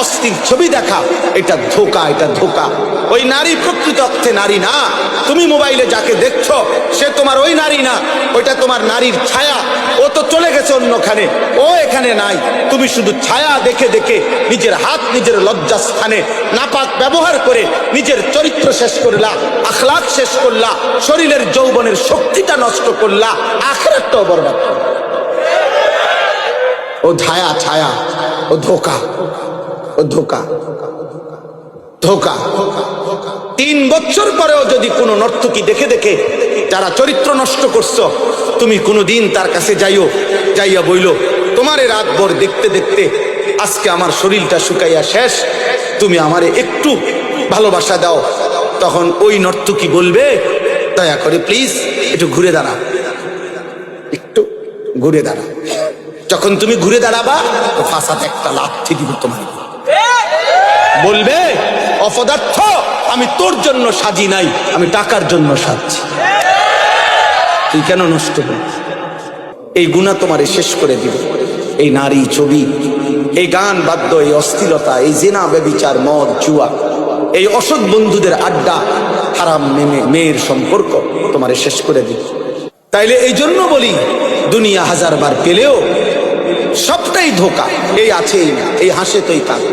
অস্থির ছবি দেখা, এটা ধোঁকা, এটা ধোঁকা। ওই নারী প্রকৃত অর্থে নারী না। তুমি মোবাইলে যাকে দেখছো সে তোমার ওই নারী না, ওইটা তোমার নারীর ছায়া। ও তো চলে গেছে অন্যখানে, ও এখানে নাই। তুমি শুধু ছায়া দেখে দেখে নিজের হাত নিজের লজ্জাস্থানে নাপাক ব্যবহার করে নিজের চরিত্র শেষ করলা, আখলাক শেষ করলা, শরীরের যৌবনের শক্তিটা নষ্ট করলা, আখিরাতটাও বরবাদ করলা। ও ছায়া, ছায়া, ও ধোঁকা, ও ধোঁকা, ধোঁকা। 3 বছর পরেও যদি কোনো নর্তকী দেখে দেখে যারা চরিত্র নষ্ট করছো, তুমি কোনোদিন তার কাছে যাইয়া বইলো, তোমারে রাত ভর দেখতে দেখতে আজকে আমার শরীরটা শুকাইয়া শেষ, তুমি আমারে একটু ভালোবাসা দাও। তখন ওই নর্তকী বলবে, দয়া করে প্লিজ একটু ঘুরে দাঁড়া, একটু ঘুরে দাঁড়া। যখন তুমি ঘুরে দাঁড়াবা তো ফাঁসাতে একটা লাথি দিব তোমার। বলবে, অপদার্থ, আমি তোর জন্য সাজি নাই, আমি টাকার জন্য সাজছি। তুই কেন নষ্ট করিস? এই গুনাহ তোমারে শেষ করে দিবে। এই নারী, ছবি, এই গান, বাদ্য, এই অস্থিরতা, এই জিনা, ব্যভিচার, মদ, জুয়া, এই অসৎ বন্ধুদের আড্ডা, হারাম মেয়ের সম্পর্ক তোমারে শেষ করে দিবে। তাইলে এই জন্য বলি, দুনিয়া 1000 বার পেলেও সবটাই ধোঁকা। এই আছে, এই হাসে তোই কাঁদ,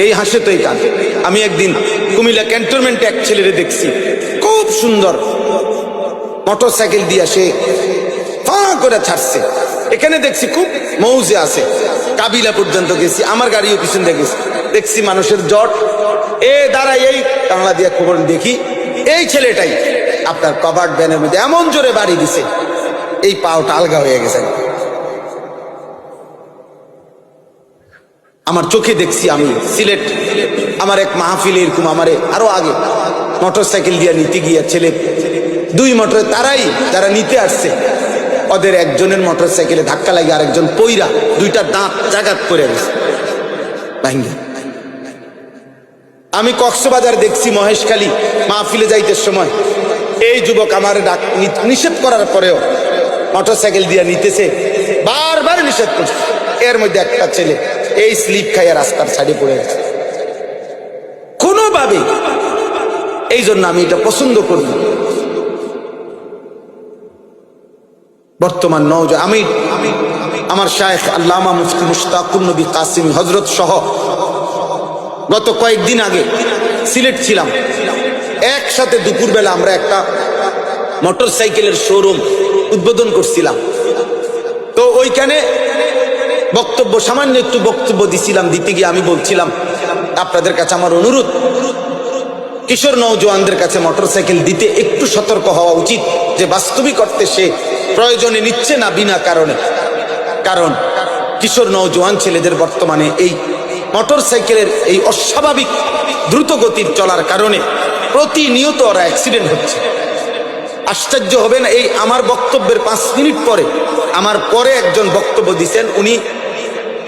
এই হাসে তোই কাঁদ। আমি একদিন কুমিল্লা ক্যান্টনমেন্টে এক ছেলেরে দেখছি, খুব সুন্দর মোটরসাইকেল দিয়ে সে ফাঁ করে ছাড়ছে। এখানে দেখছি খুব মৌজে আছে, কাবিলা পর্যন্ত গেছি, আমার গাড়িও পিছন দিয়ে গেছি, দেখছি মানুষের জট। দাঁড়াই, এই বাংলা দিয়ে খবর দেখি, এই ছেলেটাই আপনার কভার্ড ভ্যানের মধ্যে এমন জোরে বাড়ি দিছে, এই পাওটা আলগা হয়ে গেছে। আমার চোখে দেখছি। আমি সিলেট আমার এক মাহফিলে এরকম আমারে আরো আগে মোটরসাইকেল দিয়ে নিতে গিয়ে ছেলে 2 মোটরে, তারাই যারা নিতে আসছে, ওদের একজনের মোটরসাইকেলে ধাক্কা লাগে আরেকজন পইরা 2টা দাঁত জাগাত করে গেছে ভাঙ্গা। আমি কক্সবাজার দেখছি, মহেশখালী মাহফিলে যাইতে সময় এই যুবক আমার নিষেধ করার পরেও মোটরসাইকেল দিয়ে নিতেছে, বারবার নিষেধ করছে। এর মধ্যে একটা ছেলে এই স্লিপ খাইয়া রাস্তার সাইডে পড়ে গেছে কোনোভাবে। এই জন্য আমি এটা পছন্দ করি। বর্তমান আমি আমার শায়েখ আল্লামা মুফতি মুশতাকুর নবী কাসিম হযরত সহ গত কয়েকদিন আগে সিলেট ছিলাম। একসাথে দুপুরবেলা আমরা একটা মোটরসাইকেলের শোরুম উদ্বোধন করছিলাম। তো ওইখানে বক্তব্য, সামান্য একটু বক্তব্য দিছিলাম। দিতে গিয়ে আমি বলছিলাম, আপনাদের কাছে আমার অনুরোধ, কিশোর নওজোয়ানদের কাছে মোটরসাইকেল দিতে একটু সতর্ক হওয়া উচিত, যে বাস্তবিক অর্থে সে প্রয়োজনে নিচ্ছে না বিনা কারণে। কারণ কিশোর নওজোয়ান ছেলেদের বর্তমানে এই মোটরসাইকেলের এই অস্বাভাবিক দ্রুত গতির চলার কারণে প্রতিনিয়ত ওরা অ্যাক্সিডেন্ট হচ্ছে। আশ্চর্য হবে না, এই আমার বক্তব্যের 5 মিনিট পরে আমার পরে একজন বক্তব্য দিচ্ছেন, উনি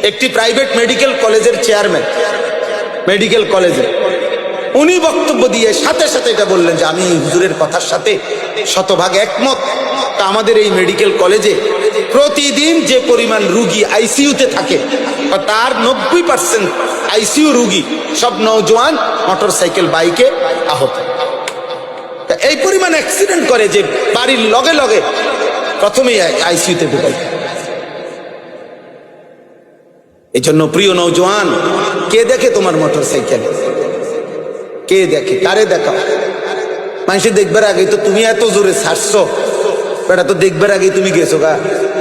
একটি প্রাইভেট মেডিকেল কলেজের চেয়ারম্যান, মেডিকেল কলেজে। উনি বক্তব্য দিয়ে সাথে সাথে এটা বললেন যে আমি হুজুরের কথার সাথে শতভাগ একমত। তা আমাদের এই মেডিকেল কলেজে প্রতিদিন যে পরিমাণ রুগী আইসিইউতে থাকে, তার 90% আইসিইউ রুগী সব নওজোয়ান মোটরসাইকেল বাইকে আহত। এই পরিমাণ অ্যাক্সিডেন্ট করে যে বাড়ির লগে লগে প্রথমেই আইসিইউতে ঢুকাই। এই জন্য প্রিয় নওজোয়ান, কে দেখে তোমার মোটরসাইকেল? কে দেখে? কারে দেখাও? মানুষে দেখবার আগে তো তুমি এত জোরে ছাড়ছো, বেটা তো দেখবার আগে তুমি গেছো গা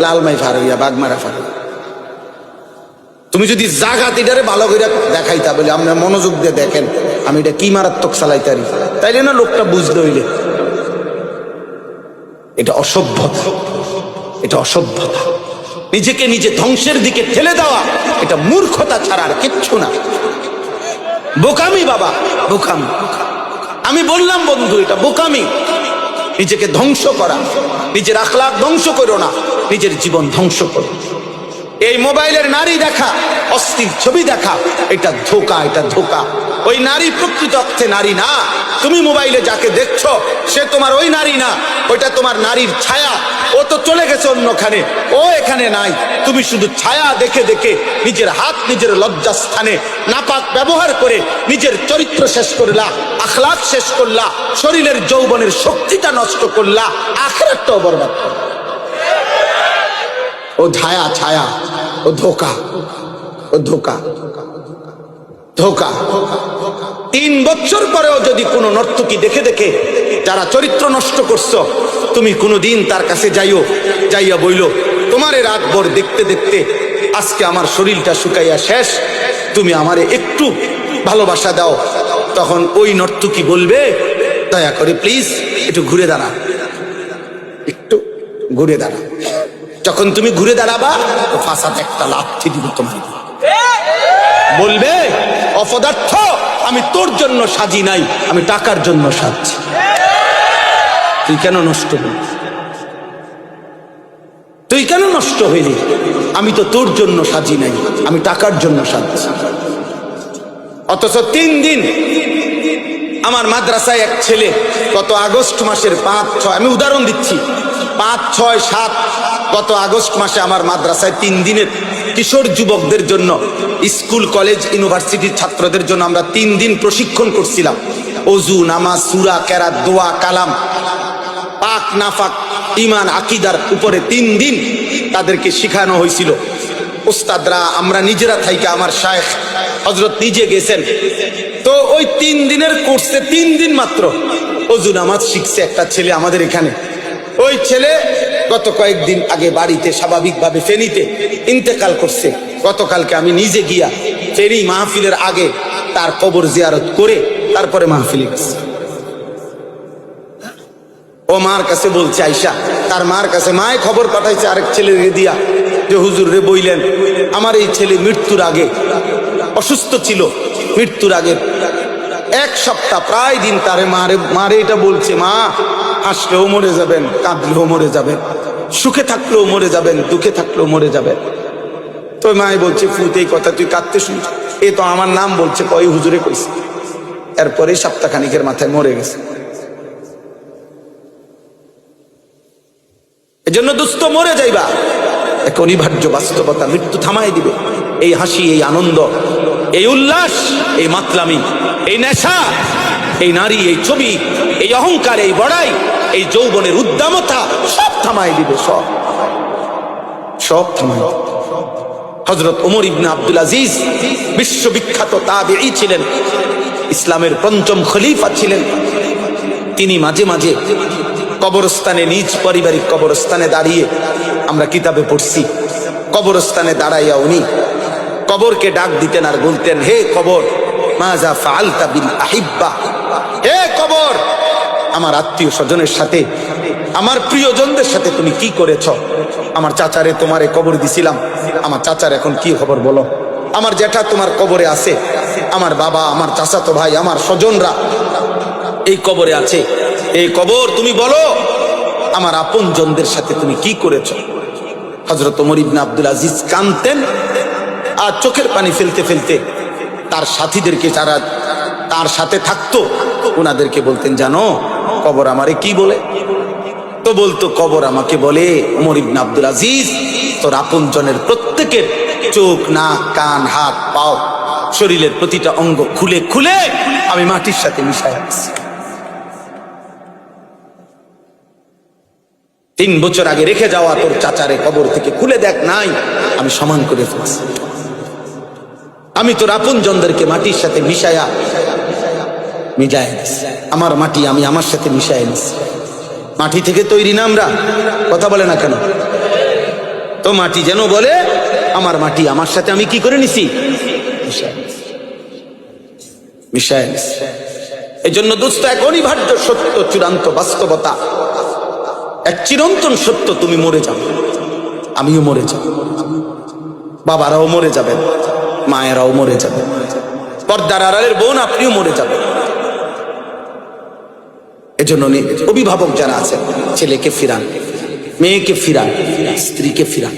লালমাই ফার হইয়া, বাগমারা ফার। তুমি যদি জাগাত এটারে ভালো করে দেখাইতা, বলে আপনার মনোযোগ দিয়ে দেখেন আমি এটা কি মারাত্মক চালাইতারি, তাইলে না লোকটা বুঝতে হইলে। এটা অসভ্যতা, এটা অসভ্যতা। নিজেকে নিজে ধ্বংসের দিকে ঠেলে দেওয়া, এটা মূর্খতা ছাড়া আর কিচ্ছু না। বোকামি বাবা, বোকামি। আমি বললাম বন্ধু, এটা বোকামি। নিজেকে ধ্বংস করা, নিজের আখলাক ধ্বংস করো না, নিজের জীবন ধ্বংস করো। এই মোবাইলের নারী দেখা, অস্থির ছবি দেখা, এটা ধোঁকা, এটা ধোঁকা। ওই নারী প্রকৃত অর্থে নারী না। তুমি মোবাইলে যাকে দেখছো সে তোমার ওই নারী না, ওইটা তোমার নারীর ছায়া। ও তো চলে গেছে অন্যখানে, ও এখানে নাই। তুমি শুধু ছায়া দেখে দেখে নিজের হাত নিজের লজ্জাস্থানে নাপাক ব্যবহার করে নিজের চরিত্র শেষ করলা, আখলাক শেষ করলা, শরীরের যৌবনের শক্তিটা নষ্ট করলা, আখিরাতটাও বরবাদ করলা। ও ছায়া, ছায়া, ও ধোঁকা, ও ধোঁকা, ধোঁকা। 3 বছর পরেও যদি কোনো নর্তকী দেখে দেখে যারা চরিত্র নষ্ট করছো, তুমি কোনোদিন তার কাছে যাইয়া বইলো, তোমারে রাতভর দেখতে দেখতে আজকে আমার শরীরটা শুকাইয়া শেষ, তুমি আমারে একটু ভালোবাসা দাও। তখন ওই নর্তকী বলবে, দয়া করে প্লিজ একটু ঘুরে দাঁড়া, একটু ঘুরে দাঁড়া। যখন তুমি ঘুরে দাঁড়াবা তো ফাঁসাতে একটা লাথি দিব তোমার। বলবে, অপদার্থ, আমি তোর জন্য সাজি নাই, আমি টাকার জন্য সাজছি। তুই কেন নষ্ট হলি? তুই কেন নষ্ট হইলি? আমি তো তোর জন্য সাজি নাই, আমি টাকার জন্য সাজছি। অথচ 3 দিন আমার মাদ্রাসায় এক ছেলে গত আগস্ট মাসের 5, 6, আমি উদাহরণ দিচ্ছি, 5, 6, 7 গত আগস্ট মাসে আমার মাদ্রাসায় 3 দিনের কিশোর যুবকদের জন্য, স্কুল কলেজ ইউনিভার্সিটির ছাত্রদের জন্য আমরা 3 দিন প্রশিক্ষণ করছিলাম। ওযু, নামাজ, সূরা, কেরাত, দোয়া, কালাম, পাক নাফাক, ঈমান, আকীদার উপরে 3 দিন তাদেরকে শেখানো হয়েছিল। উস্তাদরা, আমরা নিজেরা থাইকা, আমার শায়েখ হযরত নিজে গেছেন। তো ওই 3 দিনের কোর্সে 3 দিন মাত্র ওযু নামাজ শিখছে একটা ছেলে আমাদের এখানে। ওই ছেলে গত কয়েকদিন আগে বাড়িতে স্বাভাবিকভাবে ফেনীতে ইন্তেকাল করছে। গতকালকে আমি নিজে গিয়া ফেনী মাহফিলের আগে তার কবর জিয়ারত করে তারপরে মাহফিলে গেছি। ও মার কাছে বলছে, আয়শা তার মার কাছে, মায়ে খবর পাঠাইছে আরেক ছেলের দিয়া যে হুজুর রে বইলেন আমার এই ছেলে মৃত্যুর আগে অসুস্থ ছিল, মৃত্যুর আগে 1 সপ্তাহ প্রায় দিন তারে মারে এটা বলছে, মা হাসলেও মরে যাবেন, কাঁদলেও মরে যাবেন, সুখে থাকলেও মরে যাবেন, দুঃখে থাকলেও মরে যাবেন। তো মায়ে বলছে, ফুতে এই কথা তুই কাঁদতে শুনছ? এ তো আমার নাম বলছে, কয় হুজুরে কইছে। এরপরে সপ্তাহখানিকের মাথায় মরে গেছে। এজন্য দুস্থ মরে যাইবা, এক অনিবার্য বাস্তবতা, মৃত্যু থামাই দিবে। এই হাসি, এই আনন্দ, এই উল্লাস, এই মাতলামি, এই নেশা, এই নারী, এই ছবি, এই অহংকার, এই বড়াই, এই যৌবনের উদ্দামতা সব থামাই দিবে, সব সব থামাই দিবে। হযরত ওমর ইবনে আব্দুল আজিজ বিশ্ববিখ্যাত তাবেঈ ছিলেন, ইসলামের 5ম খলিফা ছিলেন। তিনি মাঝে মাঝে কবরস্থানে, নিজ পারিবারিক কবরস্থানে দাঁড়িয়ে, আমরা কিতাবে পড়ছি, কবরস্থানে দাঁড়াইয়া উনি কবরকে ডাক দিতেন আর বলতেন, হে কবর, মাজা ফাআলতা বিল আহিব্বা, হে কবর, আমার আত্মীয় স্বজনের সাথে, আমার প্রিয়জনদের সাথে তুমি কি করেছ? আমার চাচারে তোমারে কবর দিছিলাম, আমার চাচার এখন কি খবর বলো? আমার জ্যাঠা তোমার কবরে আছে, আমার বাবা, আমার চাচাতো ভাই, আমার স্বজনরা এই কবরে আছে, এই কবর তুমি বলো আমার আপনজনদের সাথে তুমি কি করেছ? হযরত ওমর ইবনে আব্দুল আজিজ কাঁদতেন আর চোখের পানি ফেলতে ফেলতে তার সাথীদেরকে, যারা তার সাথে থাকতো, ওনাদেরকে বলতেন, জানো কবর আমারে কি বলে? তো বলতো, কবর আমাকে বলে, ওমর ইবনে আব্দুল আজিজ, তোর আপনজনের প্রত্যেকের চোখ, নাক, কান, হাত, পাও, শরীরের প্রতিটা অঙ্গ খুলে খুলে আমি মাটির সাথে মিশাই আছি। 3 বছর আগে রেখে যাওয়া তোর চাচারে কবর থেকে খুলে দেখ, নাই, আমি সমান করে ফেলছি। আমি তোর আপনজনদেরকে মাটির সাথে মিশাই নিছি। আমার মাটি আমি আমার সাথে মিশাই নিছি। মাটি থেকে তৈরি না আমরা, কথা বলে না কেন? তো মাটি যেন বলে, আমার মাটি আমার সাথে আমি কি করে নিছি? মিশাই নিছি। এই জন্য দোস্ত, এক অনিবার্য সত্য, চূড়ান্ত বাস্তবতা, এক চিরন্তন সত্য, তুমি মরে যাবে, আমিও মরে যাব, বাবারাও মরে যাবেন, মায়েরাও মরে যাবে, পর্দার আড়ালের বোন আপনিও মরে যাবেন। এজন্য অভিভাবক যারা আছেন, ছেলেকে ফিরান, মেয়েকে ফিরান, স্ত্রীকে ফিরান।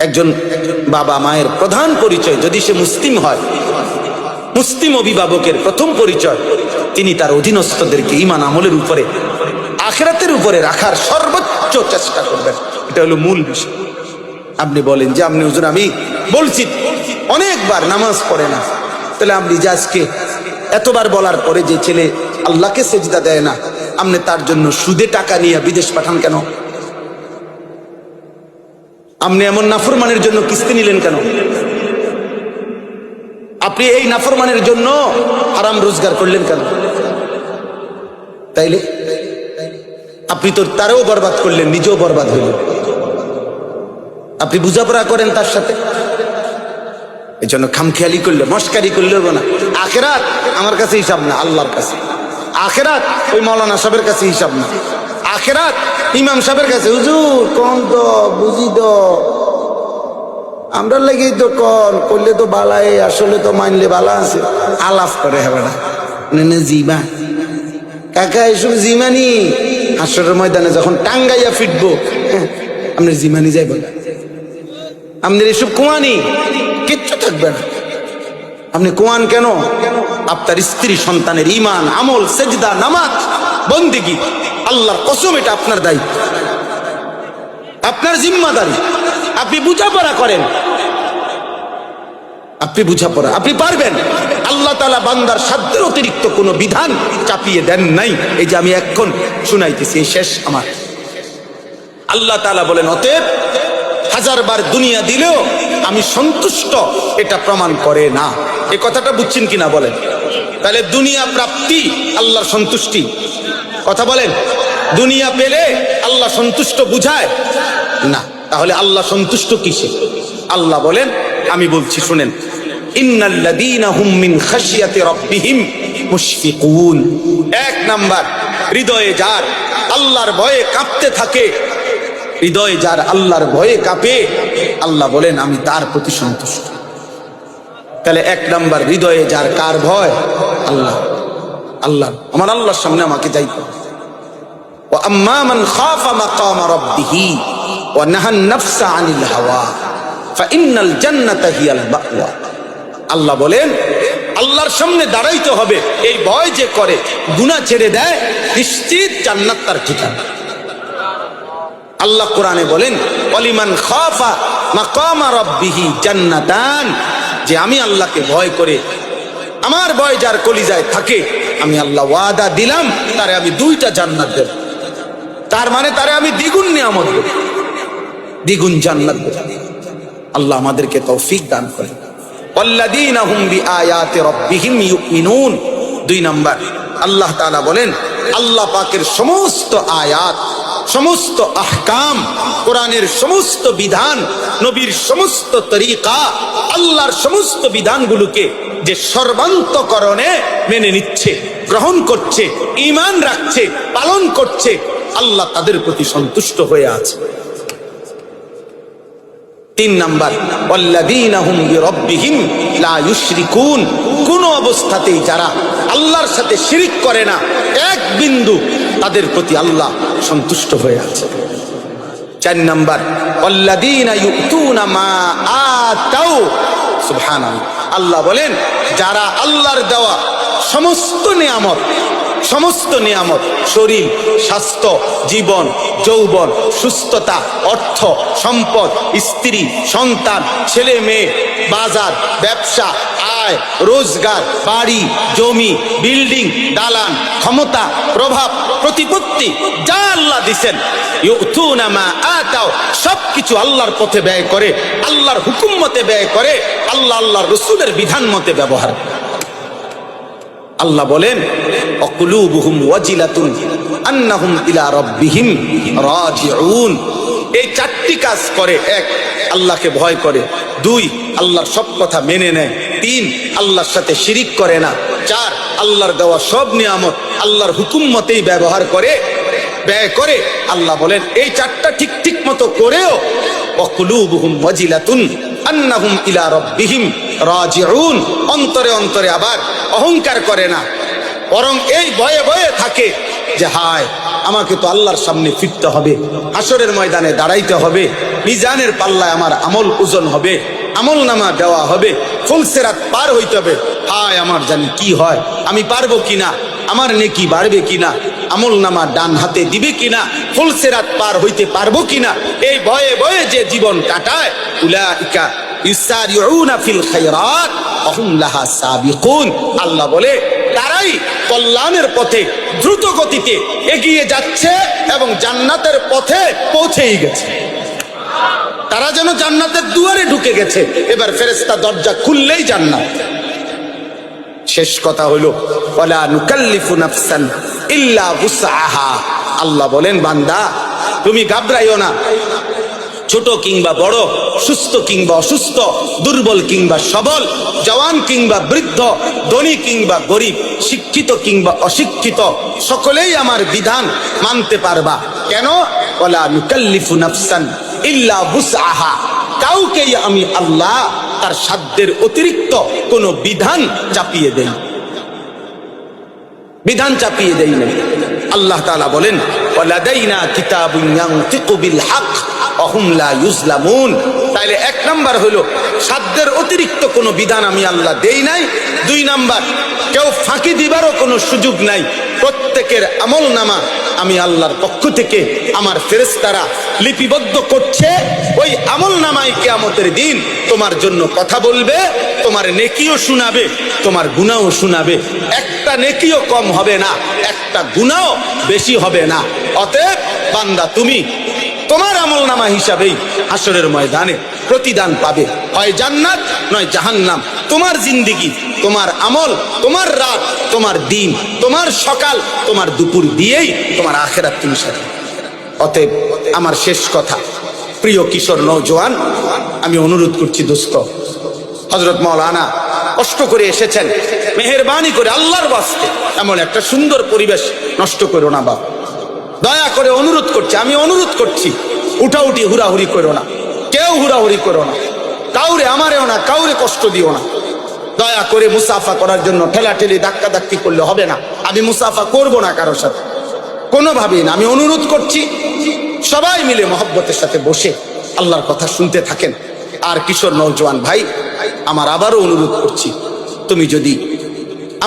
একজন বাবা মায়ের প্রধান পরিচয় যদি সে মুসলিম হয়, মুসলিম অভিভাবকের প্রথম পরিচয় তিনি তার অধীনস্থদেরকে ঈমান আমলের উপরে, আখিরাতের উপরে রাখার সর্বোচ্চ চেষ্টা করবেন। এটা হলো মূল বিষয়। আপনি বলেন যে আপনি হুজুর আমি বলছি অনেকবার নামাজ পড়ে না, তাহলে আপনি যে আজকে এতবার বলার পরে যে ছেলে আল্লাহকে সেজদা দেয় না, আপনি তার জন্য সুদে টাকা নিয়ে বিদেশ পাঠান কেন? আপনি এমন নাফরমানের জন্য কিস্তি নিলেন কেন? আপনি এই নাফরমানের জন্য হারাম রোজগার করলেন কেন? তাইলে আপনি তো তারও বরবাদ করলেন, নিজেও বরবাদ হইলেন। আপনি বুঝাপড়া করেন তার সাথে, এই জন্য খামখেয়ালি করলে, মস্কারি করলেও না। আখেরাত আমার কাছে হিসাব না, আল্লাহর কাছে। আখেরাত ওই মৌলানা সাহেবের কাছে হিসাব না, আখেরাত ইমাম সাহেবের কাছে। হুজুর কম তো বুঝি তো আমরা লেগেই তো কন করলে তো বালাই, আসলে তো মানলে বালা আছে, আলাপ করে হবে না জিমা কাকা, এসব জিমানি হাসরের ময়দানে যখন টাঙ্গাইয়া ফিটবো, আপনি জিমানি যাইব না, আপনার এসব কুয়ানি কিচ্ছু থাকবে না। আপনি কুয়ান কেন? আপনার স্ত্রী সন্তানের ঈমান, আমল, সেজদা, নামাজ, বন্দেগী, আল্লাহর কসম এটা আপনার দায়িত্ব, আপনার জিম্মাদারি। আপনি বুঝাপড়া করেন, আপনি বুঝাপড়া আপনি পারবেন। আল্লাহ তাআলা বান্দার সাধ্যের অতিরিক্ত কোনো বিধান চাপিয়ে দেন নাই। এই যে আমি এখন শুনাইতেছি, এই শেষ আমার। আল্লাহ তাআলা বলেন, অতএব হাজারবার দুনিয়া দিলেও আমি সন্তুষ্ট, এটা প্রমাণ করে না। এই কথাটা বুঝছেন কিনা বলেন? তাহলে দুনিয়া প্রাপ্তি আল্লাহর সন্তুষ্টি, কথা বলেন। দুনিয়া পেলে আল্লাহ সন্তুষ্ট বুঝায় না, তাহলে আল্লাহ সন্তুষ্ট কিসে? আল্লাহ বলেন, আমি বলছি শুনেন, ইন্নাল্লাযীনা হুম মিন খাশিয়াতি রাব্বিহিম মুশফিকুন। এক নাম্বার, হৃদয়ে যার আল্লাহর ভয়ে কাঁপতে থাকে, হৃদয়ে যার আল্লাহর ভয়ে কাঁপে, আল্লাহ বলেন আমি তার প্রতি সন্তুষ্ট। তাহলে এক নাম্বার, হৃদয়ে যার কার ভয়? আল্লাহ। আল্লাহ, আমার আল্লাহর সামনে আমাকে যাইতে হবে। ওয়া আম্মা মান খাফা মাকাম রাব্বিহি ওয়া নাহান নাফসা আনিল হাওয়া ফাইন্নাল জান্নাতা হিয়াল মাওয়া। আল্লাহ বলেন আল্লাহর সামনে দাঁড়াইতে হবে, এই ভয় যে করে, গুনাহ ছেড়ে দেয়, নিশ্চিত জান্নাত তার ঠিকানা। আল্লাহ কোরআনে বলেন, ওয়ালিমান খাফা মাকাম রাব্বিহি জান্নাতান, যে আমি আল্লাহকে ভয় করে, আমার ভয় যার কলিজায় থাকে, আমি আল্লাহ ওয়াদা দিলাম তারে আমি 2টা জান্নাত দেব। তার মানে তারে আমি দ্বিগুণ নিয়ামত দেব, দ্বিগুণ জান্নাত দেব। আল্লাহ আমাদেরকে তৌফিক দান করেন। ওয়াল্লাযীনা হুম বিআয়াতি রাব্বিহিম ইউমিনুন। 2 নাম্বার, আল্লাহ তাআলা বলেন আল্লাহ পাকের সমস্ত আয়াত, সমস্ত আহকাম, কোরআনের সমস্ত বিধান, নবীর সমস্ত তরিকা, আল্লাহর সমস্ত বিধানগুলোকে যে সর্বান্তকরণে মেনে নিচ্ছে, গ্রহণ করছে, ঈমান রাখছে, পালন করছে, আল্লাহ তাদের প্রতি সন্তুষ্ট হয়ে আছে। 3 নাম্বার, ওয়াল্লাযীনা হুম বিরাব্বিহিম লা ইউশরিকুন। কোন অবস্থাতেই যারা আল্লাহর সাথে শিরিক করে না, এক বিন্দু, তাদের প্রতি আল্লাহ সন্তুষ্ট হয়ে আছে। 4 নাম্বার, ওয়াল্লাযীনা ইউতুনা মা আতাউ। সুবহানাল্লাহ। আল্লাহ বলেন যারা আল্লাহর দেওয়া সমস্ত নিয়ামত, সমস্ত নিয়ামত, শরীর, স্বাস্থ্য, জীবন, যৌবন, সুস্থতা, অর্থ, সম্পদ, স্ত্রী, সন্তান, ছেলে মেয়ে, বাজার, ব্যবসা, আয়, রোজগার, বাড়ি, জমি, বিল্ডিং, দালান, ক্ষমতা, প্রভাব, প্রতিপত্তি, যা আল্লাহ দিছেন, ইউতুনা মা আতাও, সবকিছু আল্লাহর পথে ব্যয় করে, আল্লাহর হুকুম মতে ব্যয় করে, আল্লাহ আল্লাহর রাসূলের বিধান মতে ব্যবহার করে। আল্লাহ বলেন অকুলুবুহুম ওয়াজিলাতুন আন্নাহুম ইলা রাব্বিহিম রাজিউন। এই 4টি কাজ করে। 1, আল্লাহকে ভয় করে। 2, আল্লাহর সব কথা মেনে নেয়। 3, আল্লাহর সাথে শিরিক করে না। 4, আল্লাহর দেওয়া সব নিয়ামত আল্লাহর হুকুম মতেই ব্যবহার করে, ব্যয় করে। আল্লাহ বলেন এই 4টা ঠিক ঠিক মতো করেও অকুলুবুহুম ওয়াজিলাতুন আন্নাহুম ইলা রাব্বিহিম রাজিউন, অন্তরে অন্তরে আবার অহংকার করে না, বরং এই ভয়ে ভয়ে থাকে যে হায় আমাকে তো আল্লাহর সামনে ফিরতে হবে, হাসরের ময়দানে দাঁড়াইতে হবে, মিজানের পাল্লায় আমার আমল ওজন হবে, আমল নামা দেওয়া হবে, ফুলসিরাত পার হইতে হবে। হায় আমার জানি কি হয়, আমি পারবো কিনা, আমার নেকি বাড়বে কিনা, আমল নামা ডান হাতে দিবে কিনা, ফুলসিরাত পার হইতে পারবো কিনা, এই ভয়ে ভয়ে যে জীবন কাটায়, উলাইকা ইউসারিউনা ফিল খায়রাত ওয়া হুম লাহা সাবিকুন। আল্লাহ বলে তারাই কল্যাণের পথে দ্রুত গতিতে এগিয়ে যাচ্ছে এবং জান্নাতের পথে পৌঁছেই গেছে। তারা যেন জান্নাতের দুয়ারে ঢুকে গেছে, এবার ফেরেশতা দরজা খুললেই জান্নাত। শেষ কথা হলো ওয়ালা নুকাল্লিফু নাফসান ইল্লা উসআহা। আল্লাহ বলেন বান্দা তুমি ঘাবড়াইও না, ছোট কিংবা বড়, সুস্থ কিংবা অসুস্থ, দুর্বল কিংবা সবল, জওয়ান কিংবা বৃদ্ধ, ধনী কিংবা গরিব, শিক্ষিত কিংবা অশিক্ষিত, সকলেই আমার বিধান মানতে পারবা। কেন? ওয়ালা নুকাল্লিফু নাফসান ইল্লা উসআহা। কাউকেই আমি আল্লাহ তার সাধ্যের অতিরিক্ত কোনো বিধান চাপিয়ে দেই, বিধান চাপিয়ে দেই না। আল্লাহ তাআলা বলেন ওয়ালাদাইনা কিতাবুন ইয়ানতিকু বিল হক ওয়া হুম লা ইউজলামুন। তাইলে এক নাম্বার হলো সাধ্যের অতিরিক্ত কোনো বিধান আমি আল্লাহ দেই নাই। দুই নাম্বার, কেউ ফাঁকি দিবারও কোনো সুযোগ নাই। প্রত্যেকের আমল নামা আমি আল্লাহর পক্ষ থেকে আমার ফেরেশতারা লিপিবদ্ধ করছে। ওই আমল নামায় কিয়ামতের দিন তোমার জন্য কথা বলবে, তোমার নেকিও শোনাবে, তোমার গুনাহও শোনাবে। একটা নেকিও কম হবে না, একটা গুনাহও বেশি হবে না। অতএব বান্দা তুমি তোমার আমল নামা হিসাবেই হাসরের ময়দানে প্রতিদান পাবে, হয় জান্নাত নয় জাহান্নাম। তোমার জিন্দেগি, তোমার আমল, তোমার রাত, তোমার দিন, তোমার সকাল, তোমার দুপুর দিয়েই তোমার আখিরাত তুমি সাথে। অতএব আমার শেষ কথা, প্রিয় কিশোর নওজোয়ান, আমি অনুরোধ করছি দোস্ত, হযরত মাওলানা কষ্ট করে এসেছেন, মেহেরবানি করে আল্লাহর ওয়াস্তে এমন একটা সুন্দর পরিবেশ নষ্ট করো না বাবা। দয়া করে অনুরোধ করছি, আমি অনুরোধ করছি, উঠাউঠি হুড়াহুড়ি করো না, কেউ হুড়াহুড়ি করো না, কাউরে, আমারেও না, কাউরে কষ্ট দিও না। দয়া করে মুসাফা করার জন্য ঠেলাঠেলি ধাক্কা ধাক্কি করলে হবে না। আমি মুসাফা করব না কারোর সাথে, কোনোভাবেই না। আমি অনুরোধ করছি সবাই মিলে মহব্বতের সাথে বসে আল্লাহর কথা শুনতে থাকেন। আর কিশোর নওজোয়ান ভাই, আমার আবারও অনুরোধ করছি, তুমি যদি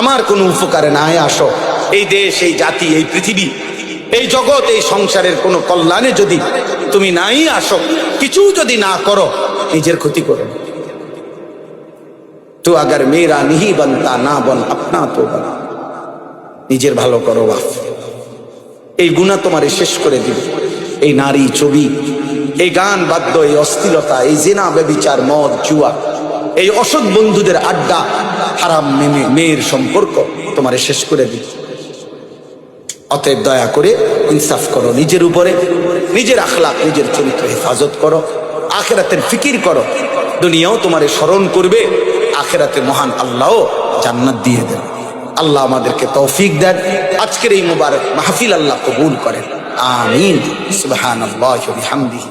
আমার কোনো উপকারে না আসো, এই দেশ, এই জাতি, এই পৃথিবী, এই জগৎ, এই সংসারের কোনো কল্যাণে যদি তুমি নাই আসো, কিছু যদি না করো, নিজের ক্ষতি করো। তো আগার মেরা নিহি বনতা না বন আপনা তো বন, নিজের ভালো করো বাপ। এই গুনাহ তোমারে শেষ করে দিবে। এই নারী, ছবি, এই গান, বাদ্য, এই অশ্লীলতা, এই জিনা, ব্যভিচার, মদ, জুয়া, এই অসৎ বন্ধুদের আড্ডা, হারাম মেয়ের সম্পর্ক তোমারে শেষ করে দিবে। অতএব দয়া করে ইনসাফ করো নিজের উপরে, নিজের আখলাক, নিজের চরিত্র হেফাজত করো, আখিরাতের ফিকির করো। দুনিয়াও তোমারে স্মরণ করবে, আখিরাতে মহান আল্লাহও জান্নাত দিয়ে দেন। আল্লাহ আমাদেরকে তৌফিক দেন। আজকের এই মুবারক মাহফিল আল্লাহ কবুল করেন, আমিন। সুবহানাল্লাহি ওয়া বিহামদিহি।